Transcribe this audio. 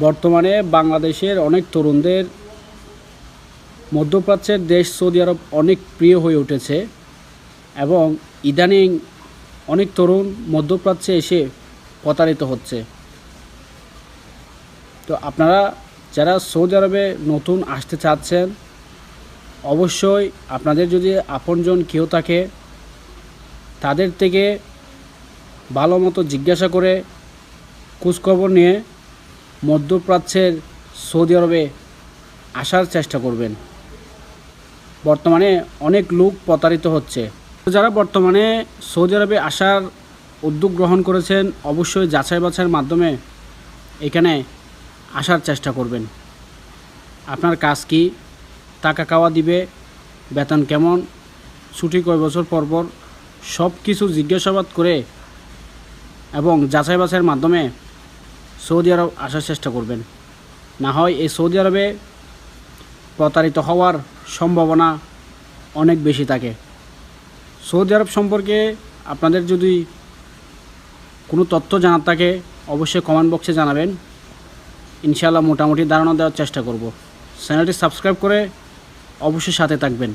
বর্তমানে বাংলাদেশের অনেক তরুণদের মধ্যপ্রাচ্যের দেশ সৌদি আরব অনেক প্রিয় হয়ে উঠেছে এবং ইদানিং অনেক তরুণ মধ্যপ্রাচ্যে এসে প্রতারিত হচ্ছে। তো আপনারা যারা সৌদি আরবে নতুন আসতে চাচ্ছেন, অবশ্যই আপনাদের যদি আপনজন কেউ থাকে তাদের থেকে ভালো মতো জিজ্ঞাসা করে খোঁজখবর নিয়ে মধ্যপ্রাচ্যের সৌদি আরবে আসার চেষ্টা করবেন। বর্তমানে অনেক লোক প্রতারিত হচ্ছে। যারা বর্তমানে সৌদি আরবে আসার উদ্যোগ গ্রহণ করেছেন, অবশ্যই যাচাই বাছাইয়ের মাধ্যমে এখানে আসার চেষ্টা করবেন। আপনার কাজ কি, টাকা কাওয়া দিবে, বেতন কেমন, ছুটি কয় বছর পর পর, সব কিছু জিজ্ঞাসাবাদ করে এবং যাচাই বাছাইয়ের মাধ্যমে সৌদি আরব আসার চেষ্টা করবেন। না হয় এই সৌদি আরবে প্রতারিত হওয়ার সম্ভাবনা অনেক বেশি থাকে। সৌদি আরব সম্পর্কে আপনাদের যদি কোনো তথ্য জানার থাকে অবশ্যই কমেন্ট বক্সে জানাবেন। ইনশাআল্লাহ মোটামুটি ধারণা দেওয়ার চেষ্টা করব। চ্যানেলটি সাবস্ক্রাইব করে অবশ্যই সাথে থাকবেন।